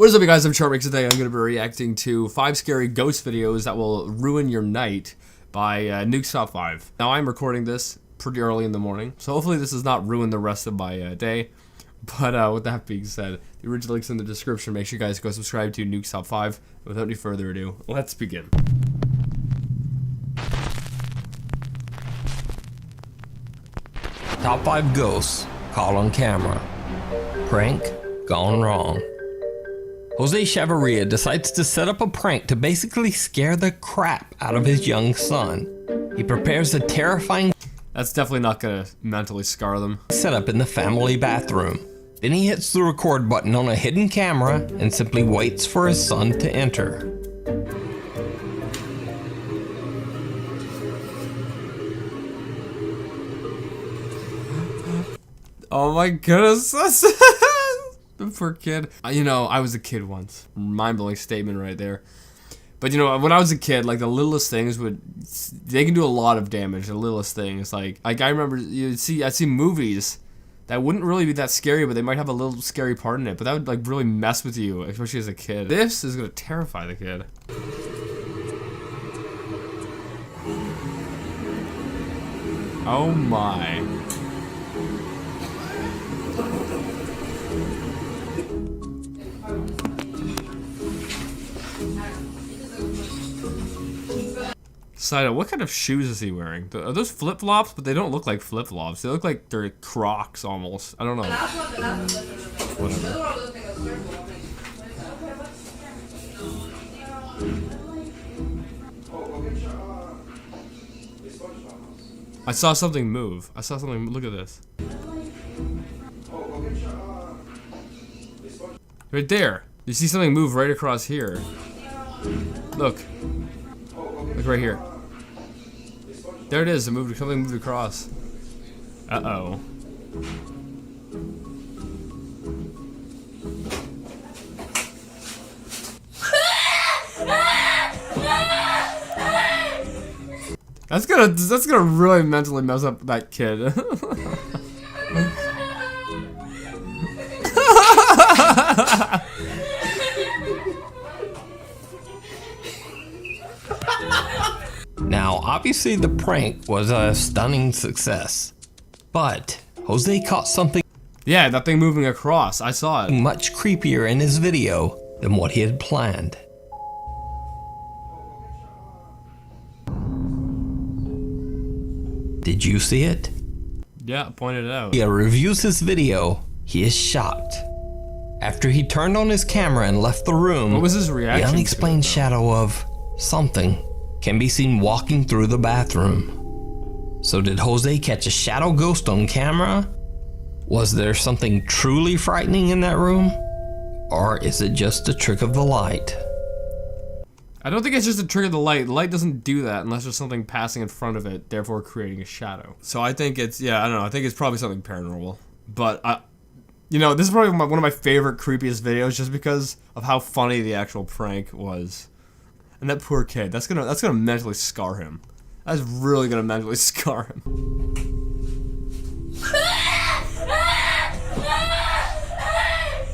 What is up, you guys? I'm charmx. Today I'm going to be reacting to 5 scary ghost videos that will ruin your night by Nuke's Top 5. Now I'm recording this pretty early in the morning, so hopefully this does not ruin the rest of my day. But with that being said, the original link's in the description. Make sure you guys go subscribe to Nuke's Top 5. Without any further ado, let's begin. Top 5 ghosts caught on camera. Prank gone wrong. Jose Chavarria decides to set up a prank to basically scare the crap out of his young son. He prepares a terrifying That's definitely not gonna mentally scar them. setup in the family bathroom. Then he hits the record button on a hidden camera and simply waits for his son to enter. Oh my goodness, that's the poor kid. You know, I was a kid once. Mind-blowing statement right there. But you know, when I was a kid, like the littlest things they can do a lot of damage. The littlest things, like I remember I'd see movies that wouldn't really be that scary, but they might have a little scary part in it. But that would like really mess with you, especially as a kid. This is gonna terrify the kid. Oh my. Side note, what kind of shoes is he wearing? Are those flip-flops? But they don't look like flip-flops. They look like they're Crocs almost. I don't know. Whatever. I saw something move. I saw something. Look at this. Right there. You see something move right across here. Look. Look right here. There it is. Something moved across. Uh-oh. That's gonna really mentally mess up that kid. Now, obviously the prank was a stunning success, but Jose caught something Yeah, that thing moving across. I saw it. much creepier in his video than what he had planned. Did you see it? Yeah, pointed it out. He reviews his video. He is shocked. After he turned on his camera and left the room, What was his reaction? the unexplained shadow of something can be seen walking through the bathroom. So did Jose catch a shadow ghost on camera? Was there something truly frightening in that room? Or is it just a trick of the light? I don't think it's just a trick of the light. The light doesn't do that unless there's something passing in front of it, therefore creating a shadow. So I think it's, yeah, I don't know. I think it's probably something paranormal. But, you know, this is probably one of my favorite, creepiest videos just because of how funny the actual prank was. And that poor kid, that's gonna mentally scar him. That's really gonna mentally scar him.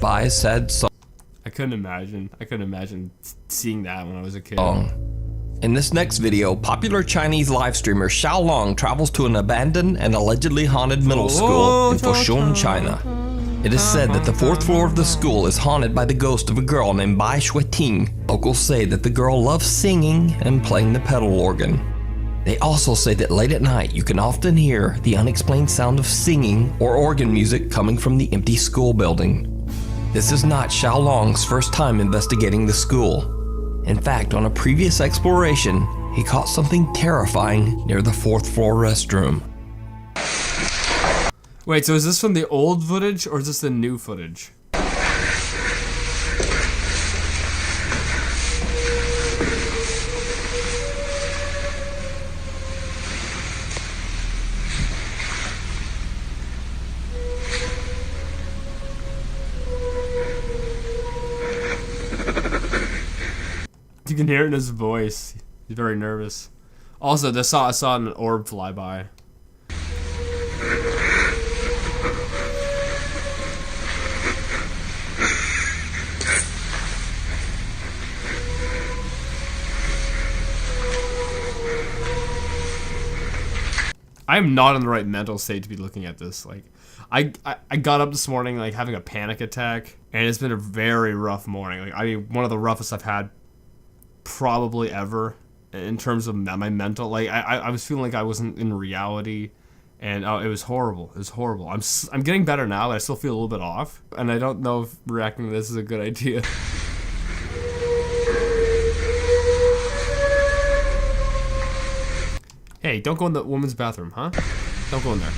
By said song. I couldn't imagine seeing that when I was a kid. In this next video, popular Chinese live streamer Xiao Long travels to an abandoned and allegedly haunted middle school in Foshan, China. It is said that the 4th floor of the school is haunted by the ghost of a girl named Bai Shuiting. Locals say that the girl loves singing and playing the pedal organ. They also say that late at night you can often hear the unexplained sound of singing or organ music coming from the empty school building. This is not Xiao Long's first time investigating the school. In fact, on a previous exploration, he caught something terrifying near the 4th floor restroom. Wait, so is this from the old footage or is this the new footage? You can hear it in his voice. He's very nervous. Also, I saw an orb fly by. I am not in the right mental state to be looking at this. Like, I got up this morning like having a panic attack, and it's been a very rough morning. Like, I mean, one of the roughest I've had probably ever in terms of my mental. Like, I was feeling like I wasn't in reality, and it was horrible. It was horrible. I'm getting better now, but I still feel a little bit off, and I don't know if reacting to this is a good idea. Hey, don't go in the woman's bathroom, huh? Don't go in there.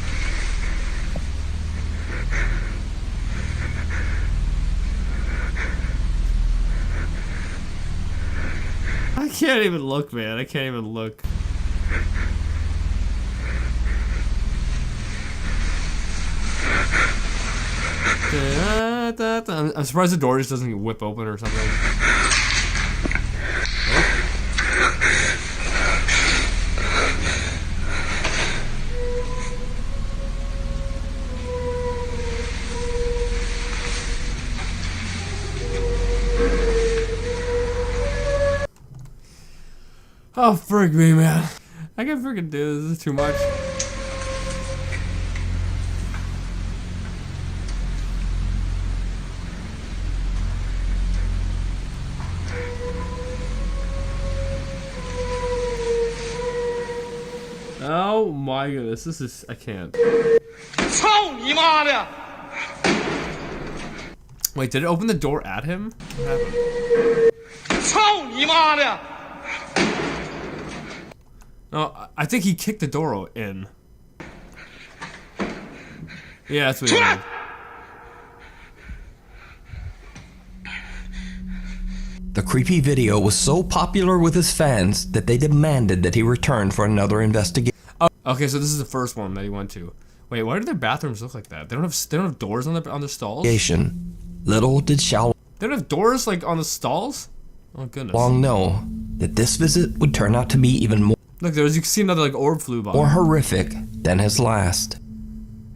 I can't even look, man. I can't even look. I'm surprised the door just doesn't whip open or something. Oh, frick me, man. I can't freaking do this. This is too much. Oh my goodness, this is... I can't. Wait, did it open the door at him? What happened? No, I think he kicked the door in. Yeah, that's what he did. The creepy video was so popular with his fans that they demanded that he return for another investigation. Oh, okay, so this is the first one that he went to. Wait, why do their bathrooms look like that? They don't have doors on their stalls? Little did Xiao They don't have doors like on the stalls? Oh goodness. Long know that this visit would turn out to be even more Look, you can see another like orb flew by. more horrific than his last.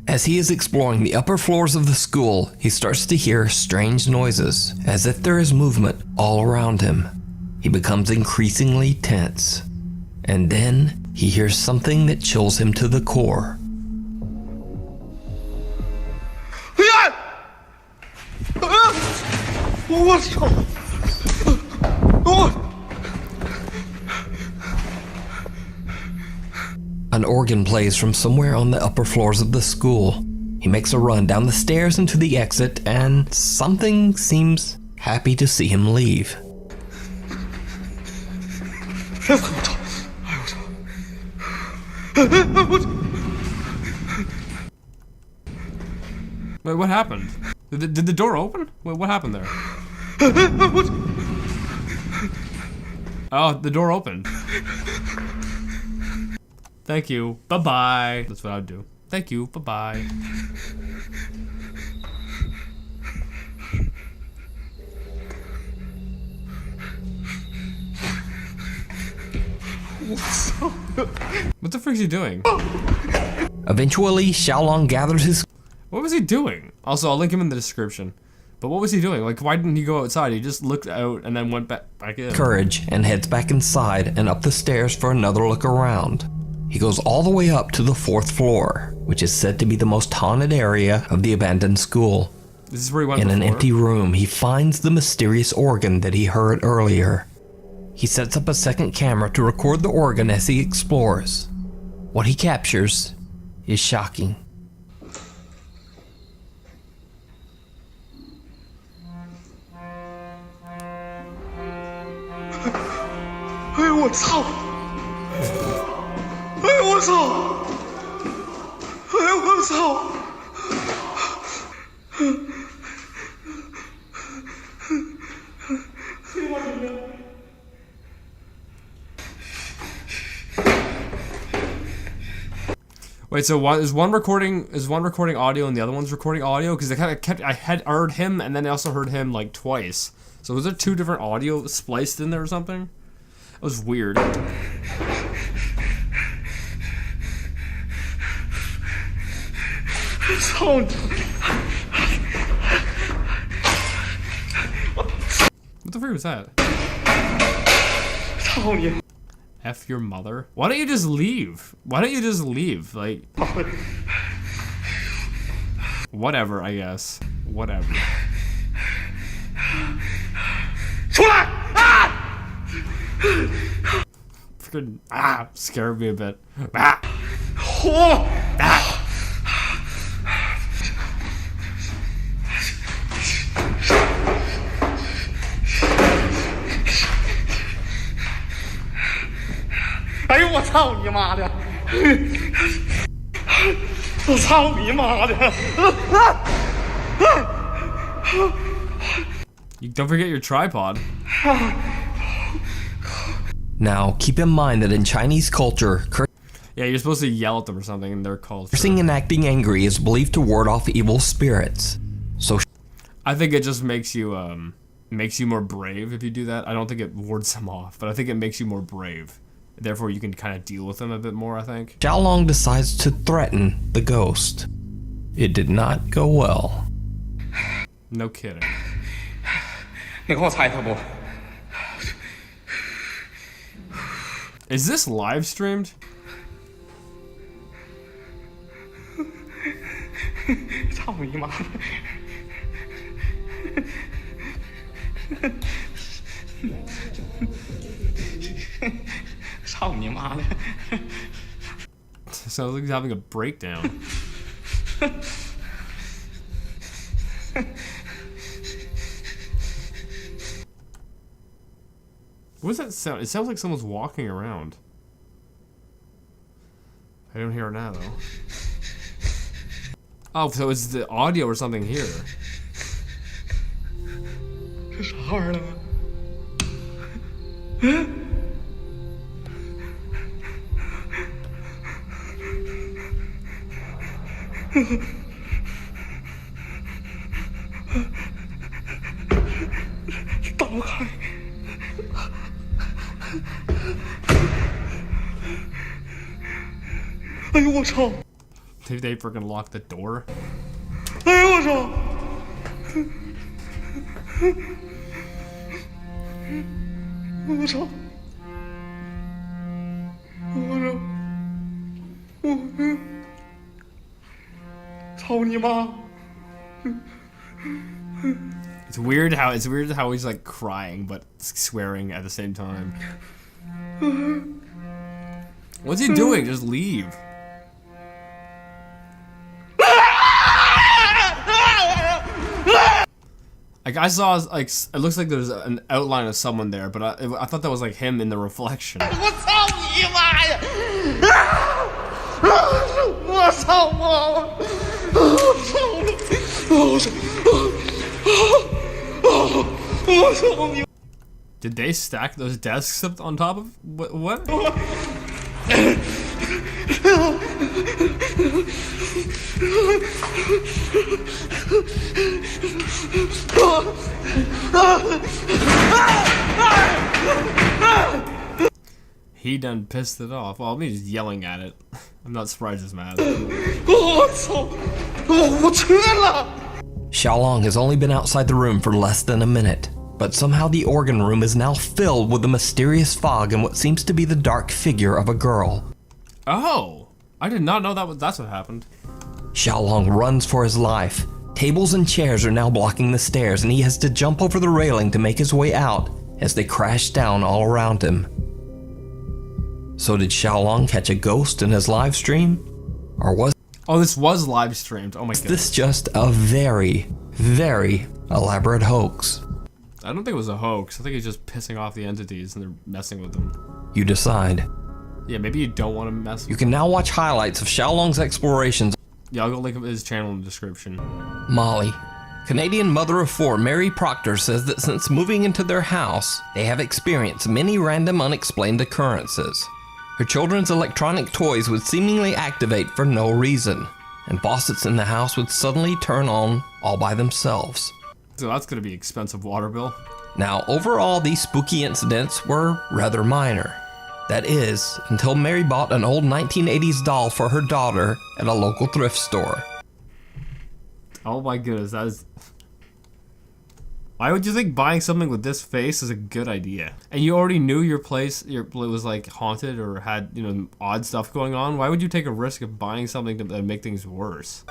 As he is exploring the upper floors of the school, he starts to hear strange noises, as if there is movement all around him. He becomes increasingly tense, and then he hears something that chills him to the core. An organ plays from somewhere on the upper floors of the school. He makes a run down the stairs into the exit, and something seems happy to see him leave. Wait, what happened? Did the door open? Wait, what happened there? Oh, the door opened. Thank you. Bye-bye. That's what I would do. Thank you. Bye-bye. What the frick is he doing? Eventually, Xiaolong gathers his What was he doing? Also, I'll link him in the description. But what was he doing? Like, why didn't he go outside? He just looked out and then went back in. courage and heads back inside and up the stairs for another look around. He goes all the way up to the 4th floor, which is said to be the most haunted area of the abandoned school. This is where he went In before? an empty room, he finds the mysterious organ that he heard earlier. He sets up a second camera to record the organ as he explores. What he captures is shocking. Wait, so is one recording audio and the other one's recording audio? Because I had heard him and then I also heard him like twice. So was there two different audio spliced in there or something? That was weird. What the freak was that? F your mother? Why don't you just leave? Why don't you just leave? Like, whatever, I guess. Whatever. Freaking, scared me a bit. Ah. 哎呦我操你妈的！我操你妈的！ You don't forget your tripod. Now, keep in mind that in Chinese culture, Yeah, you're supposed to yell at them or something in their culture. cursing and acting angry is believed to ward off evil spirits. So I think it just makes you more brave if you do that. I don't think it wards them off, but I think it makes you more brave. Therefore, you can kind of deal with them a bit more, I think. Xiaolong decides to threaten the ghost. It did not go well. No kidding. 你给我擦一擦不？ Is this live streamed? 操你妈的！操你妈的！ Sounds like he's having a breakdown. What does that sound? It sounds like someone's walking around. I don't hear it now, though. Oh, so it's the audio or something here. 这啥玩意儿呢？ 打不开！哎呦我操！ Did they freaking lock the door? 哎呦我操！我操！我操！操你妈！ It's weird how he's like crying but swearing at the same time. What's he doing? Just leave. Like I saw, like it looks like there's an outline of someone there, but I thought that was like him in the reflection. 我操你妈呀！我操妈！我操！我操你！ Did they stack those desks up on top of what? He done pissed it off. Well, I mean, he's yelling at it. I'm not surprised he's mad. 我操！我去了！ Xiaolong has only been outside the room for less than a minute, but somehow the organ room is now filled with the mysterious fog and what seems to be the dark figure of a girl. Oh, I did not know that's what happened. Xiaolong runs for his life. Tables and chairs are now blocking the stairs, and he has to jump over the railing to make his way out as they crash down all around him. So did Xiaolong catch a ghost in his live stream? Or was Oh, this was live streamed. Oh my god. this just a very, very elaborate hoax? I don't think it was a hoax. I think he's just pissing off the entities and they're messing with them. You decide. Yeah, maybe you don't want to mess with You can now watch highlights of Xiaolong's explorations. Yeah, I'll go link his channel in the description. Molly. Canadian mother of four Mary Proctor says that since moving into their house, they have experienced many random unexplained occurrences. Her children's electronic toys would seemingly activate for no reason, and faucets in the house would suddenly turn on all by themselves. So that's gonna be expensive water bill. Now, overall, these spooky incidents were rather minor. That is, until Mary bought an old 1980s doll for her daughter at a local thrift store. Oh my goodness, that is... Why would you think buying something with this face is a good idea? And you already knew your place was like haunted or had, you know, odd stuff going on. Why would you take a risk of buying something to make things worse?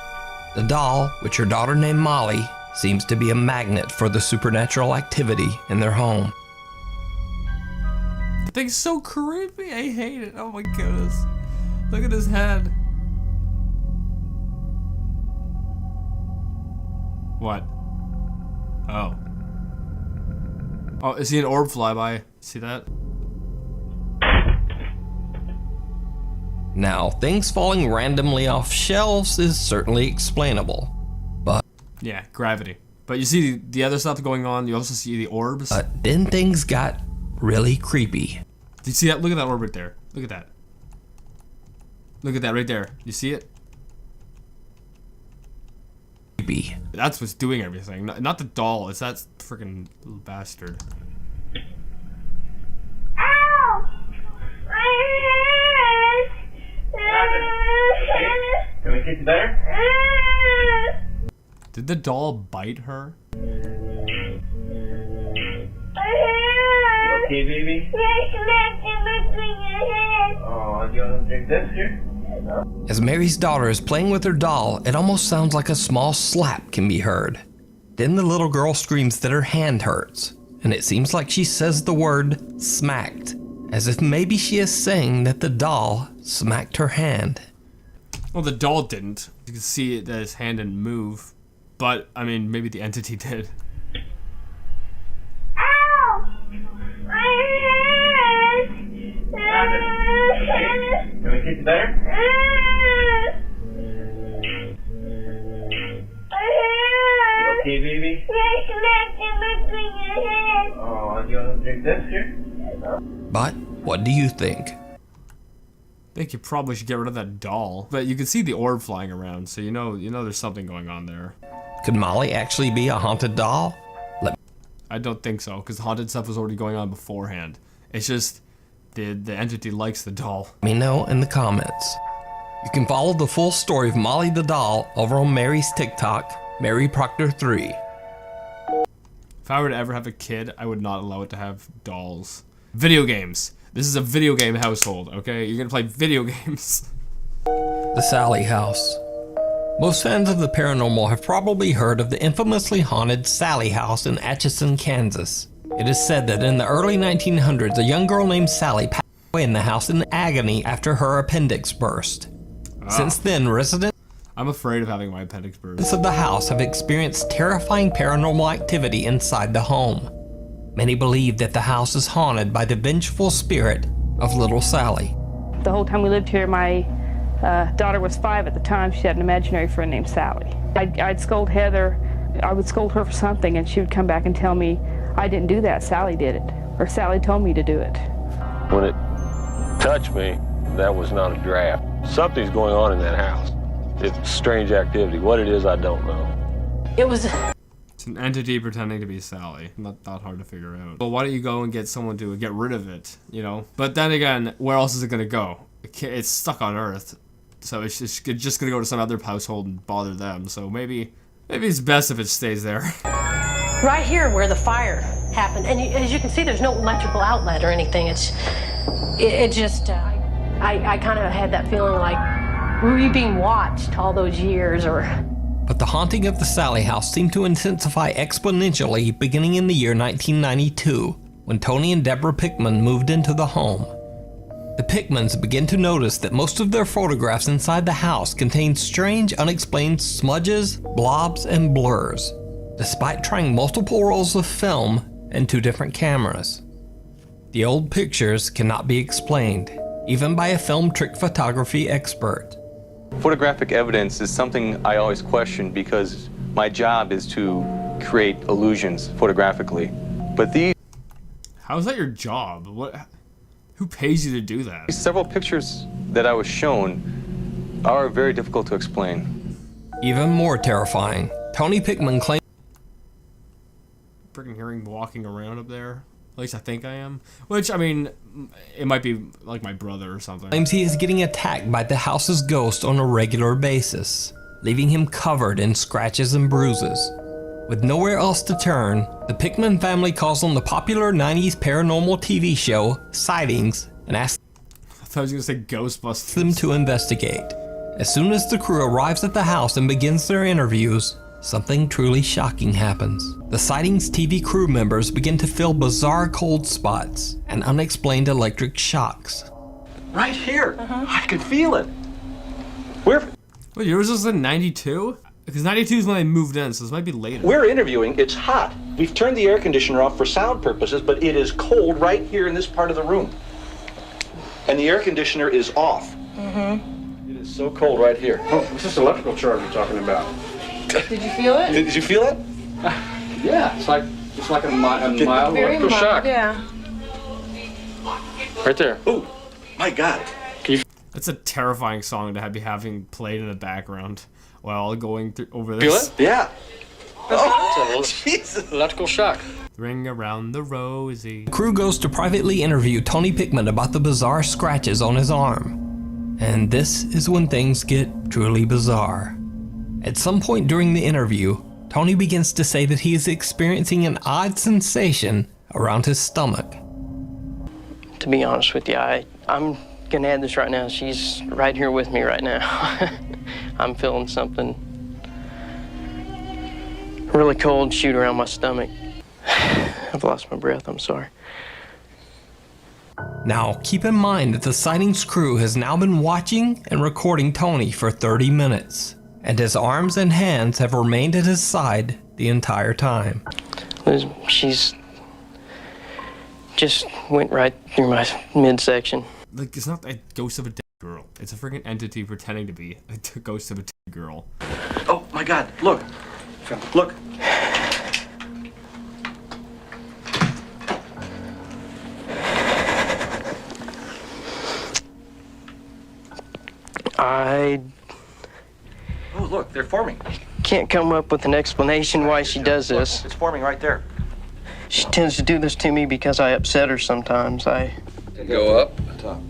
The doll, which her daughter named Molly, seems to be a magnet for the supernatural activity in their home. The thing's so creepy. I hate it. Oh my goodness. Look at his head. What? Oh. Oh, is he an orb flyby? See that? Now, things falling randomly off shelves is certainly explainable, but... Yeah, gravity. But you see the other stuff going on, you also see the orbs. Then things got really creepy. Do you see that? Look at that orb right there. Look at that. Look at that right there. You see it? Creepy. That's what's doing everything. Not the doll. It's that freaking little bastard. Can we get you better? Did the doll bite her? You okay, baby? Oh, do you want to drink this here? As Mary's daughter is playing with her doll, it almost sounds like a small slap can be heard. Then the little girl screams that her hand hurts, and it seems like she says the word smacked, as if maybe she is saying that the doll smacked her hand. Well, the doll didn't. You can see that his hand didn't move. But, I mean, maybe the entity did. Can we get you better? You okay, baby? Oh, do you want to drink this here? But what do you think? I think you probably should get rid of that doll. But you can see the orb flying around, so you know there's something going on there. Could Molly actually be a haunted doll? I don't think so, because the haunted stuff was already going on beforehand. It's just the entity likes the doll. Let me know in the comments. You can follow the full story of Molly the doll over on Mary's TikTok, Mary Proctor 3. If I were to ever have a kid, I would not allow it to have dolls. Video games. This is a video game household, okay? You're gonna play video games. The Sally House. Most fans of the paranormal have probably heard of the infamously haunted Sally House in Atchison, Kansas. It is said that in the early 1900s, a young girl named Sally passed away in the house in agony after her appendix burst. Since then, residents I'm afraid of having my appendix burst. of the house have experienced terrifying paranormal activity inside the home. Many believe that the house is haunted by the vengeful spirit of little Sally. The whole time we lived here, my daughter was 5 at the time. She had an imaginary friend named Sally. I'd scold Heather. I would scold her for something, and she would come back and tell me, I didn't do that, Sally did it. Or Sally told me to do it. When it touched me, that was not a draft. Something's going on in that house. It's strange activity. What it is, I don't know. It was... It's an entity pretending to be Sally. Not that hard to figure out. Well, why don't you go and get someone to get rid of it, you know? But then again, where else is it gonna go? It's stuck on Earth. So it's just gonna go to some other household and bother them. So maybe it's best if it stays there. Right here where the fire happened, and as you can see, there's no electrical outlet or anything. It just, I kind of had that feeling like, were we being watched all those years, or? But the haunting of the Sally House seemed to intensify exponentially beginning in the year 1992, when Tony and Deborah Pickman moved into the home. The Pickmans began to notice that most of their photographs inside the house contained strange, unexplained smudges, blobs, and blurs, despite trying multiple rolls of film and 2 different cameras. The old pictures cannot be explained, even by a film trick photography expert. Photographic evidence is something I always question because my job is to create illusions photographically. But these How is that your job? Who pays you to do that? several pictures that I was shown are very difficult to explain. Even more terrifying, Tony Pickman claimed Freaking hearing walking around up there. At least I think I am. Which, I mean, it might be like my brother or something. he is getting attacked by the house's ghost on a regular basis, leaving him covered in scratches and bruises. With nowhere else to turn, the Pickman family calls on the popular 90s paranormal TV show, Sightings, and asks I thought I was gonna say Ghostbusters. them to investigate. As soon as the crew arrives at the house and begins their interviews, something truly shocking happens. The Sightings TV crew members begin to feel bizarre cold spots and unexplained electric shocks. Right here. I can feel it. We're Wait, yours was in 92? Because 92 is when they moved in, so this might be later. we're interviewing. It's hot. We've turned the air conditioner off for sound purposes, but it is cold right here in this part of the room. And the air conditioner is off. It is so cold right here. Oh, what's this electrical charge you're talking about? Did you feel it? Did you feel it? Yeah, it's like a mild electrical shock. Yeah. Right there. Oh, my God. That's a terrifying song to be having played in the background while going through over this. Feel it? Yeah. Oh, Jesus. electrical shock. Ring around the rosy. The crew goes to privately interview Tony Pickman about the bizarre scratches on his arm. And this is when things get truly bizarre. At some point during the interview, Tony begins to say that he is experiencing an odd sensation around his stomach. To be honest with you, I'm gonna add this right now. She's right here with me right now. I'm feeling something really cold shoot around my stomach. I've lost my breath, I'm sorry. Now, keep in mind that the Sightings crew has now been watching and recording Tony for 30 minutes, and his arms and hands have remained at his side the entire time. She's just went right through my midsection. Like, it's not a ghost of a dead girl. It's a freaking entity pretending to be a ghost of a dead girl. Oh, my God. Look. Look. I Oh, look. They're forming. can't come up with an explanation why she does Look, this. it's forming right there. She tends to do this to me because I upset her sometimes. Go up. Top.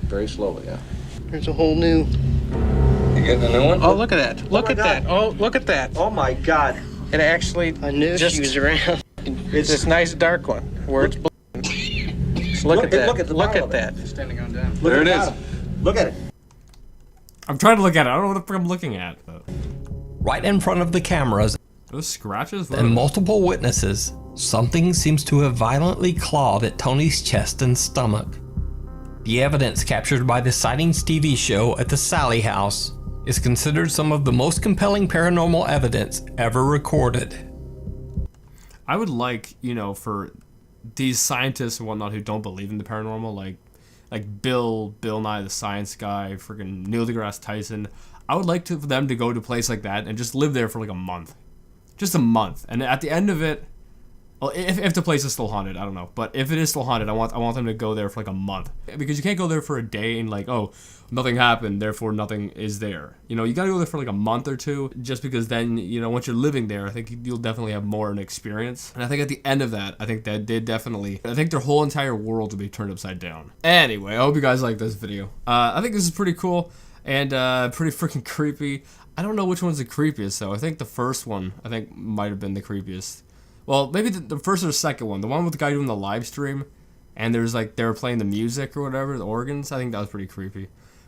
Very slowly, yeah. There's a whole new... You getting a new one? Oh, look at that. Look my at God. that. Oh, look at that. Oh, my God. It actually I knew just, she was around. it's this nice dark one where it's blue. Just look at that. Look at the look bottom at of that. Standing on down. Look There at it the is. bottom. Look at it. I'm trying to look at it. I don't know what the frick I'm looking at. Right in front of the cameras Those scratches? What and are they? multiple witnesses, something seems to have violently clawed at Tony's chest and stomach. The evidence captured by the Sightings TV show at the Sally House is considered some of the most compelling paranormal evidence ever recorded. I would like, for these scientists and whatnot who don't believe in the paranormal, like Bill Nye the Science Guy, freaking Neil deGrasse Tyson. I would like for them to go to a place like that and just live there for like a month. Just a month. And at the end of it, well, if the place is still haunted, I don't know. But if it is still haunted, I want them to go there for like a month. Because you can't go there for a day and like, oh, nothing happened, therefore nothing is there. You gotta go there for like a month or two, just because then, once you're living there, I think you'll definitely have more of an experience. And I think at the end of that, I think their whole entire world will be turned upside down. Anyway, I hope you guys like this video. I think this is pretty cool and pretty freaking creepy. I don't know which one's the creepiest though. I think the first one, might have been the creepiest. Well, maybe the first or the second one. The one with the guy doing the live stream, and there's like, they were playing the music or whatever, the organs. I think that was pretty creepy.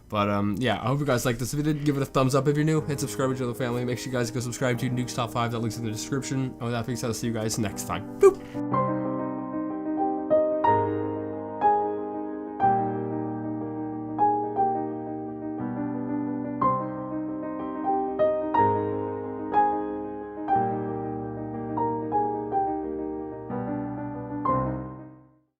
But, yeah, I hope you guys liked this. If you did, give it a thumbs up. If you're new, hit subscribe to the family. Make sure you guys go subscribe to Nuke's Top 5. That link's in the description. And with that being said, I'll see you guys next time. Boop!